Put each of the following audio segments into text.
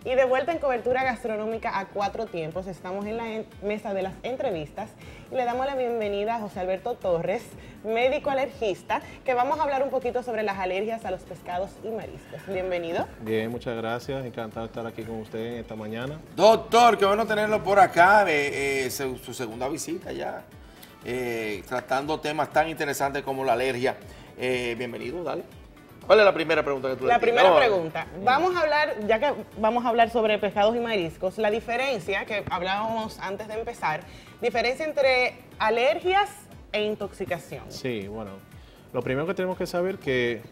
Y de vuelta en cobertura gastronómica a 4 tiempos, estamos en la mesa de las entrevistas y le damos la bienvenida a José Alberto Torres, médico alergista, que vamos a hablar un poquito sobre las alergias a los pescados y mariscos. Bienvenido. Bien, muchas gracias, encantado de estar aquí con usted en esta mañana. Doctor, qué bueno tenerlo por acá, su segunda visita ya, tratando temas tan interesantes como la alergia. Bienvenido, dale. ¿Cuál es la primera pregunta que tú le La tienes? primera pregunta, vamos a hablar, ya que vamos a hablar sobre pescados y mariscos, la diferencia que hablábamos antes de empezar, diferencia entre alergias e intoxicación. Sí, bueno, lo primero que tenemos que saber que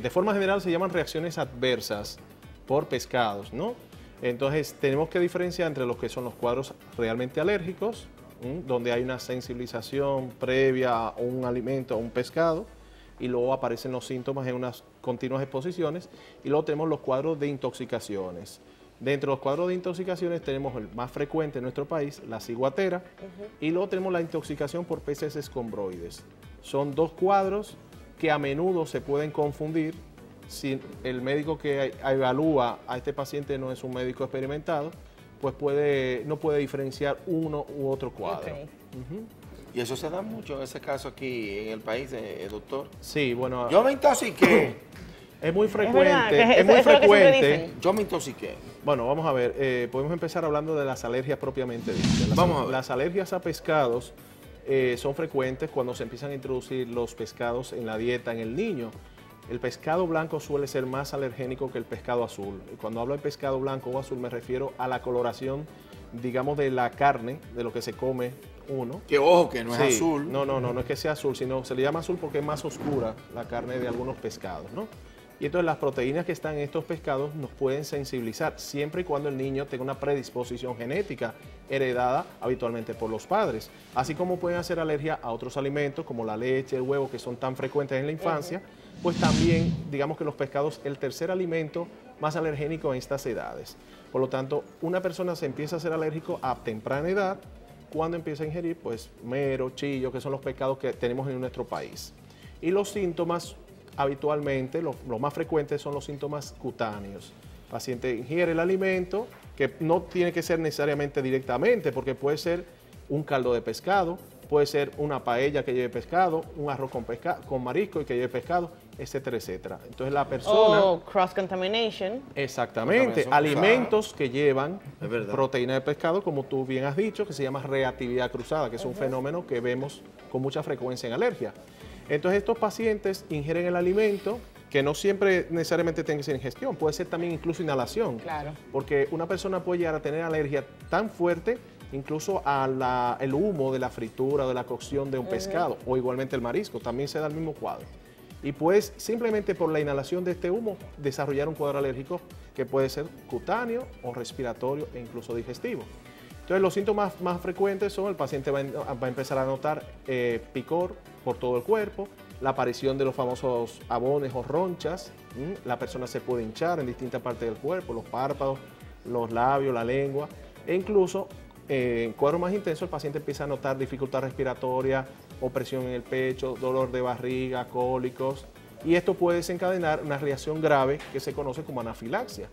de forma general se llaman reacciones adversas por pescados, ¿no? Entonces tenemos que diferenciar entre los que son los cuadros realmente alérgicos, donde hay una sensibilización previa a un alimento, a un pescado, y luego aparecen los síntomas en unas continuas exposiciones, y luego tenemos los cuadros de intoxicaciones. Dentro de los cuadros de intoxicaciones tenemos el más frecuente en nuestro país, la ciguatera, y luego tenemos la intoxicación por peces escombroides. Son dos cuadros que a menudo se pueden confundir si el médico que evalúa a este paciente no es un médico experimentado, pues no puede diferenciar uno u otro cuadro. Okay. Y eso se da mucho en ese caso aquí en el país, doctor. Sí, bueno. Yo me intoxiqué. Es muy frecuente. Es verdad, que es muy eso es lo que siempre frecuente. dicen. Yo me intoxiqué. Bueno, vamos a ver. Podemos empezar hablando de las alergias propiamente dichas. Vamos a ver. Las alergias a pescados son frecuentes cuando se empiezan a introducir los pescados en la dieta en el niño. El pescado blanco suele ser más alergénico que el pescado azul. Y cuando hablo de pescado blanco o azul me refiero a la coloración, digamos, de la carne, de lo que se come uno. Que ojo, que no es Sí, azul. No es que sea azul, sino se le llama azul porque es más oscura la carne de algunos pescados, ¿no? Y entonces las proteínas que están en estos pescados nos pueden sensibilizar siempre y cuando el niño tenga una predisposición genética heredada habitualmente por los padres. Así como pueden hacer alergia a otros alimentos como la leche, el huevo, que son tan frecuentes en la infancia, pues también digamos que los pescados, el tercer alimento más alergénico en estas edades. Por lo tanto, una persona se empieza a ser alérgico a temprana edad cuando empieza a ingerir pues mero, chillo, que son los pescados que tenemos en nuestro país. Y los síntomas habitualmente, los más frecuentes son los síntomas cutáneos. El paciente ingiere el alimento, que no tiene que ser necesariamente directamente, porque puede ser un caldo de pescado, puede ser una paella que lleve pescado, un arroz con marisco y que lleve pescado, etcétera, etcétera. Entonces la persona... O cross-contamination. Exactamente, alimentos que llevan Es verdad. proteína de pescado, como tú bien has dicho, que se llama reactividad cruzada, que es un fenómeno que vemos con mucha frecuencia en alergia. Entonces estos pacientes ingieren el alimento, que no siempre necesariamente tiene que ser ingestión, puede ser también incluso inhalación. Claro. Porque una persona puede llegar a tener alergia tan fuerte, incluso el humo de la fritura o de la cocción de un pescado, o igualmente el marisco, también se da el mismo cuadro. Y pues simplemente por la inhalación de este humo desarrollar un cuadro alérgico que puede ser cutáneo o respiratorio e incluso digestivo. Entonces los síntomas más frecuentes son el paciente va a empezar a notar picor por todo el cuerpo, la aparición de los famosos abones o ronchas, la persona se puede hinchar en distintas partes del cuerpo, los párpados, los labios, la lengua, e incluso en cuadros más intensos el paciente empieza a notar dificultad respiratoria, opresión en el pecho, dolor de barriga, cólicos, y esto puede desencadenar una reacción grave que se conoce como anafilaxia.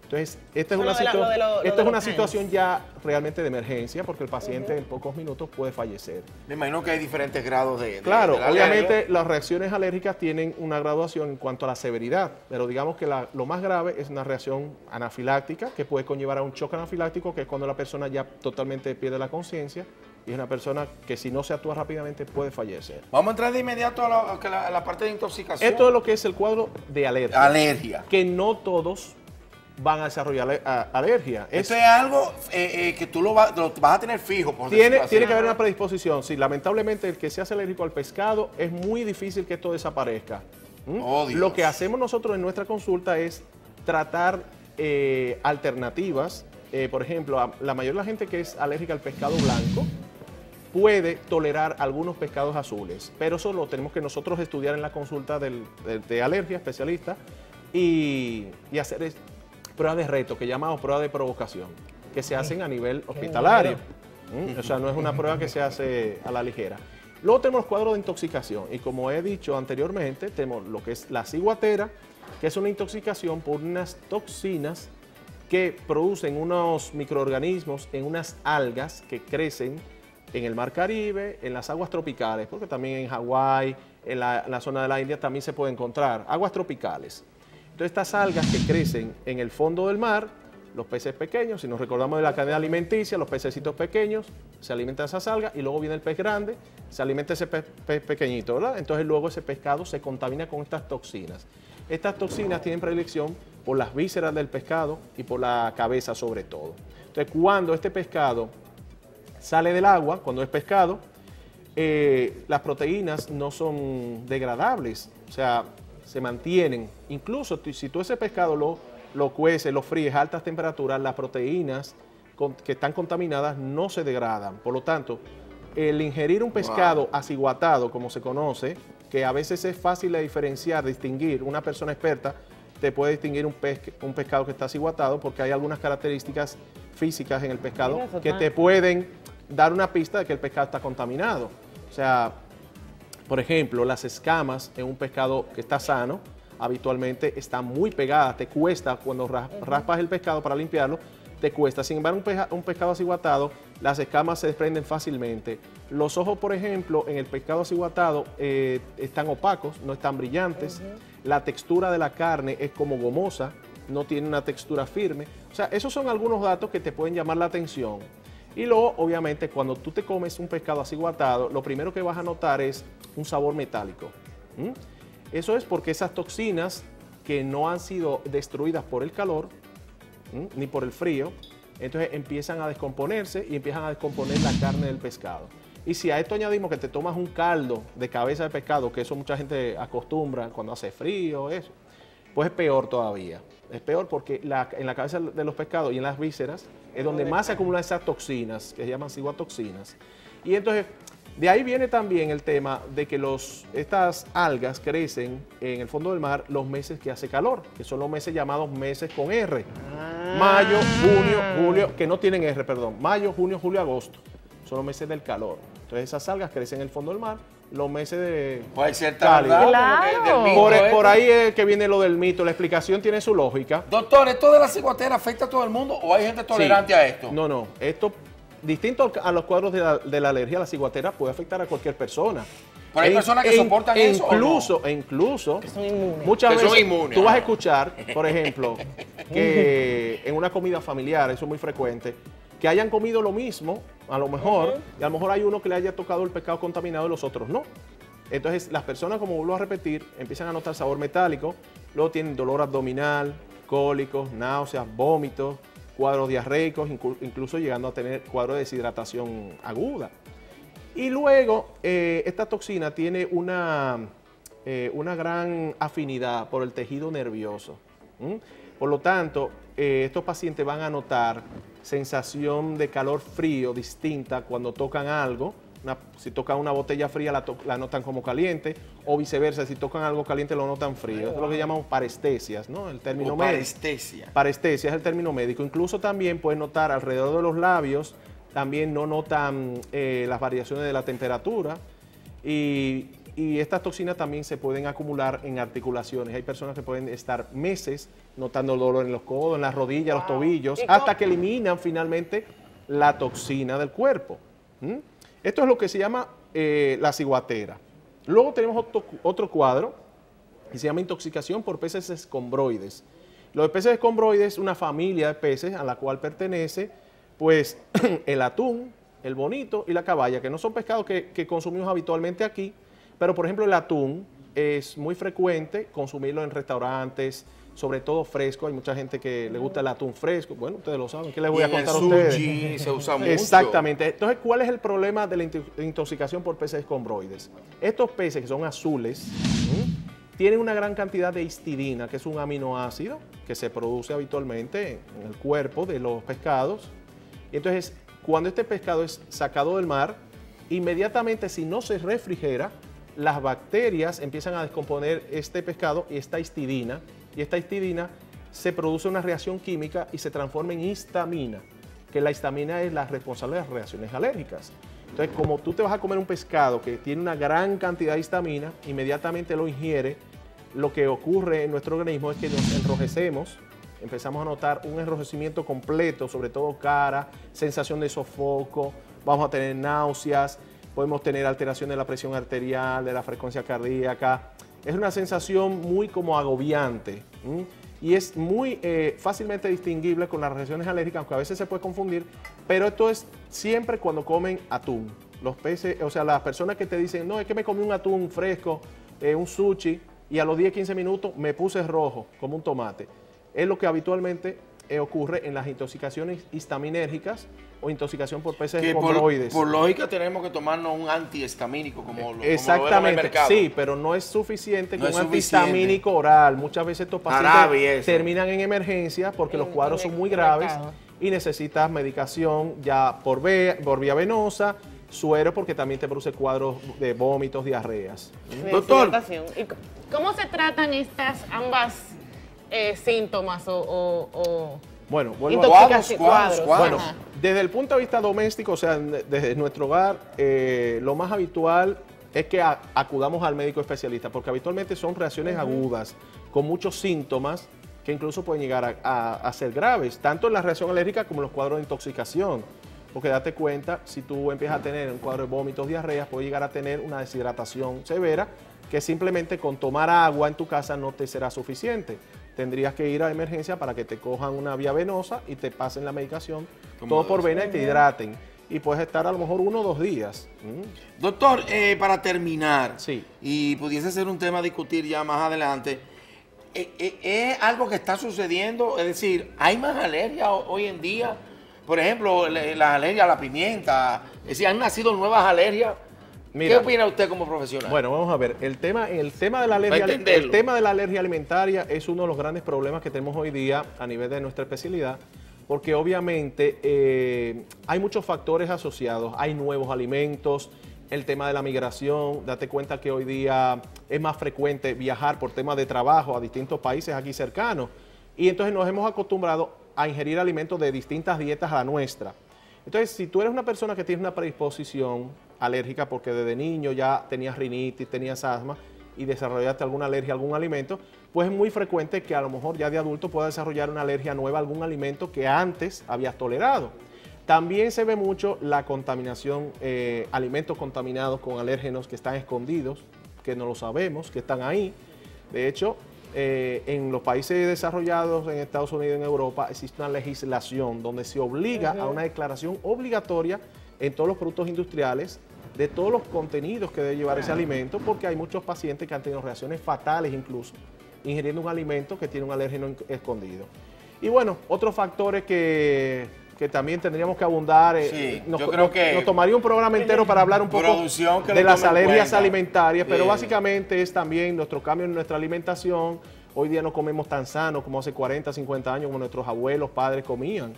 Entonces, esta es una situación ya realmente de emergencia porque el paciente en pocos minutos puede fallecer. Me imagino que hay diferentes grados de Claro, de la alergia. obviamente las reacciones alérgicas tienen una graduación en cuanto a la severidad, pero digamos que lo más grave es una reacción anafiláctica que puede conllevar a un shock anafiláctico, que es cuando la persona ya totalmente pierde la conciencia y es una persona que si no se actúa rápidamente puede fallecer. Vamos a entrar de inmediato a la parte de intoxicación. Esto es lo que es el cuadro de alergia. Alergia. Que no todos van a desarrollar alergia. Esto es algo que tú lo vas a tener fijo, por Tiene decirlo así. que haber una predisposición. Sí, lamentablemente el que se hace alérgico al pescado es muy difícil que esto desaparezca. Oh, Dios. Lo que hacemos nosotros en nuestra consulta es tratar alternativas. Por ejemplo, la mayoría de la gente que es alérgica al pescado blanco puede tolerar algunos pescados azules, pero eso lo tenemos que nosotros estudiar en la consulta de alergia especialista y hacer pruebas de reto, que llamamos pruebas de provocación, que se hacen a nivel hospitalario. O sea, no es una prueba que se hace a la ligera. Luego tenemos los cuadros de intoxicación y como he dicho anteriormente, tenemos lo que es la ciguatera, que es una intoxicación por unas toxinas que producen unos microorganismos en unas algas que crecen en el Mar Caribe, en las aguas tropicales, porque también en Hawái, en la zona de la India también se puede encontrar aguas tropicales. Entonces estas algas que crecen en el fondo del mar, los peces pequeños, si nos recordamos de la cadena alimenticia, los pececitos pequeños se alimentan de esas algas y luego viene el pez grande, se alimenta ese pez pequeñito, ¿verdad? Entonces luego ese pescado se contamina con estas toxinas. Estas toxinas tienen predilección por las vísceras del pescado y por la cabeza sobre todo. Entonces cuando este pescado sale del agua, cuando es pescado, las proteínas no son degradables, o sea, se mantienen. Incluso si tú ese pescado lo cueces, lo fríes a altas temperaturas, las proteínas que están contaminadas no se degradan. Por lo tanto, el ingerir un pescado aciguatado, como se conoce, que a veces es fácil de diferenciar, distinguir, una persona experta te puede distinguir un pescado que está aciguatado porque hay algunas características físicas en el pescado que te pueden dar una pista de que el pescado está contaminado. O sea, por ejemplo, las escamas en un pescado que está sano, habitualmente están muy pegadas, te cuesta cuando raspas el pescado para limpiarlo, te cuesta. Sin embargo, un pescado aciguatado, las escamas se desprenden fácilmente. Los ojos, por ejemplo, en el pescado aciguatado están opacos, no están brillantes. La textura de la carne es como gomosa, no tiene una textura firme. O sea, esos son algunos datos que te pueden llamar la atención. Y luego, obviamente, cuando tú te comes un pescado aciguatado, lo primero que vas a notar es un sabor metálico. Eso es porque esas toxinas que no han sido destruidas por el calor, ni por el frío, entonces empiezan a descomponerse y empiezan a descomponer la carne del pescado. Y si a esto añadimos que te tomas un caldo de cabeza de pescado, que eso mucha gente acostumbra cuando hace frío, eso, pues es peor todavía. Es peor porque en la cabeza de los pescados y en las vísceras es donde más se acumulan esas toxinas, que se llaman ciguatoxinas. Y entonces, de ahí viene también el tema de que estas algas crecen en el fondo del mar los meses que hace calor, que son los meses llamados meses con R. Mayo, junio, julio, que no tienen R, perdón. Mayo, junio, julio, agosto. Son los meses del calor. Entonces esas algas crecen en el fondo del mar los meses de puede ser cálido. Claro. Por ahí es que viene lo del mito. La explicación tiene su lógica. Doctor, ¿esto de la ciguatera afecta a todo el mundo o hay gente tolerante a esto? No. Esto, distinto a los cuadros de la alergia, la ciguatera puede afectar a cualquier persona. Pero hay personas que soportan eso. Incluso, que son inmunes. Muchas veces son inmunes. tú vas a escuchar, por ejemplo, que en una comida familiar, eso es muy frecuente, que hayan comido lo mismo, a lo mejor, y a lo mejor hay uno que le haya tocado el pescado contaminado y los otros no. Entonces, las personas, como vuelvo a repetir, empiezan a notar sabor metálico, luego tienen dolor abdominal, cólicos, náuseas, vómitos, cuadros diarreicos, incluso llegando a tener cuadros de deshidratación aguda. Y luego, esta toxina tiene una gran afinidad por el tejido nervioso. Por lo tanto, estos pacientes van a notar sensación de calor frío distinta cuando tocan algo. Si tocan una botella fría la notan como caliente, o viceversa, si tocan algo caliente lo notan frío. Esto es lo que llamamos parestesias, ¿no? El término médico. Parestesia. Parestesia es el término médico. Incluso también pueden notar alrededor de los labios, también no notan las variaciones de la temperatura, y estas toxinas también se pueden acumular en articulaciones. Hay personas que pueden estar meses notando dolor en los codos, en las rodillas, los tobillos, hasta que eliminan finalmente la toxina del cuerpo. Esto es lo que se llama la ciguatera. Luego tenemos otro cuadro que se llama intoxicación por peces escombroides. Los peces escombroides es una familia de peces a la cual pertenece pues el atún, el bonito y la caballa, que no son pescados que consumimos habitualmente aquí, pero por ejemplo el atún es muy frecuente consumirlo en restaurantes, sobre todo fresco. Hay mucha gente que le gusta el atún fresco. Bueno, ustedes lo saben. ¿Qué les voy a contar a ustedes? Sushi se usa mucho. Exactamente. Entonces, ¿cuál es el problema de la intoxicación por peces escombroides? Estos peces que son azules tienen una gran cantidad de histidina, que es un aminoácido que se produce habitualmente en el cuerpo de los pescados. Y entonces, cuando este pescado es sacado del mar, inmediatamente, si no se refrigera, las bacterias empiezan a descomponer este pescado y esta histidina se produce una reacción química y se transforma en histamina, que la histamina es la responsable de las reacciones alérgicas. Entonces, como tú te vas a comer un pescado que tiene una gran cantidad de histamina, inmediatamente lo ingiere, lo que ocurre en nuestro organismo es que nos enrojecemos, empezamos a notar un enrojecimiento completo, sobre todo cara, sensación de sofoco, vamos a tener náuseas, podemos tener alteración de la presión arterial, de la frecuencia cardíaca. Es una sensación muy como agobiante, ¿m? Y es muy fácilmente distinguible con las reacciones alérgicas, aunque a veces se puede confundir, pero esto es siempre cuando comen atún. Los peces, o sea, las personas que te dicen, no, es que me comí un atún fresco, un sushi, y a los 10-15 minutos me puse rojo, como un tomate. Es lo que habitualmente ocurre en las intoxicaciones histaminérgicas o intoxicación por peces hemorroides. Por lógica tenemos que tomarnos un antihistamínico como lo exactamente, vemos en el mercado. Sí, pero no es suficiente con un antihistamínico oral. Muchas veces estos pacientes terminan en emergencia porque los cuadros son muy graves y necesitas medicación ya por vía venosa, suero, porque también te produce cuadros de vómitos, diarreas. Doctor, ¿y cómo se tratan estas ambas síntomas bueno, cuadros? Bueno, desde el punto de vista doméstico, o sea, desde nuestro hogar, lo más habitual es que acudamos al médico especialista, porque habitualmente son reacciones agudas, con muchos síntomas que incluso pueden llegar a ser graves, tanto en la reacción alérgica como en los cuadros de intoxicación. Porque date cuenta, si tú empiezas a tener un cuadro de vómitos, diarreas, puede llegar a tener una deshidratación severa, que simplemente con tomar agua en tu casa no te será suficiente. Tendrías que ir a emergencia para que te cojan una vía venosa y te pasen la medicación, todo por vena, y te hidraten. Y puedes estar a lo mejor 1 o 2 días. Doctor, para terminar, sí, y pudiese ser un tema a discutir ya más adelante, ¿es algo que está sucediendo? Es decir, ¿hay más alergia hoy en día? Por ejemplo, la alergia a la pimienta. Es decir, ¿han nacido nuevas alergias? Mira, ¿qué opina usted como profesional? Bueno, vamos a ver. El tema de la alergia alimentaria es uno de los grandes problemas que tenemos hoy día a nivel de nuestra especialidad, porque obviamente hay muchos factores asociados. Hay nuevos alimentos, el tema de la migración. Date cuenta que hoy día es más frecuente viajar por temas de trabajo a distintos países aquí cercanos. Y entonces nos hemos acostumbrado a ingerir alimentos de distintas dietas a la nuestra. Entonces, si tú eres una persona que tiene una predisposición alérgica porque desde niño ya tenías rinitis, tenías asma y desarrollaste alguna alergia a algún alimento, pues es muy frecuente que a lo mejor ya de adulto pueda desarrollar una alergia nueva a algún alimento que antes habías tolerado. También se ve mucho la contaminación, alimentos contaminados con alérgenos que están escondidos, que no lo sabemos, que están ahí. De hecho, en los países desarrollados, en Estados Unidos y en Europa, existe una legislación donde se obliga a una declaración obligatoria en todos los productos industriales de todos los contenidos que debe llevar ese alimento, porque hay muchos pacientes que han tenido reacciones fatales incluso, ingiriendo un alimento que tiene un alérgeno escondido. Y bueno, otros factores que también tendríamos que abundar, yo creo que nos tomaría un programa entero para hablar un poco de las alergias alimentarias, pero básicamente es también nuestro cambio en nuestra alimentación. Hoy día no comemos tan sano como hace 40, 50 años, como nuestros abuelos, padres comían.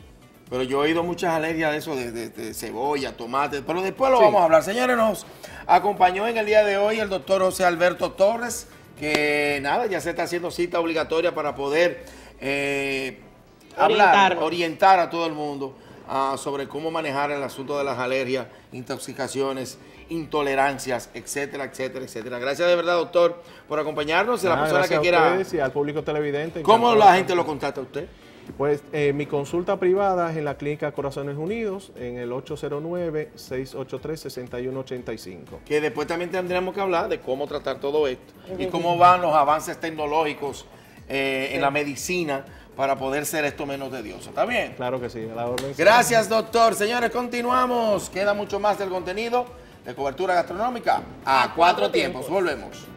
Pero yo he oído muchas alergias de eso, de cebolla, tomate, pero después lo vamos a hablar. Señores, nos acompañó en el día de hoy el doctor José Alberto Torres, que nada, ya se está haciendo cita obligatoria para poder orientar a todo el mundo sobre cómo manejar el asunto de las alergias, intoxicaciones, intolerancias, etcétera, etcétera, etcétera. Gracias de verdad, doctor, por acompañarnos. La persona que quiera... Y al público televidente. ¿Cómo la gente lo contacta a usted? Pues mi consulta privada es en la Clínica Corazones Unidos, en el 809-683-6185. Que después también tendremos que hablar de cómo tratar todo esto y cómo van los avances tecnológicos en la medicina para poder ser esto menos tedioso. ¿Está bien? Claro que sí. A la orden. Gracias, doctor. Señores, continuamos. Queda mucho más del contenido de Cobertura Gastronómica a 4 tiempos. Volvemos.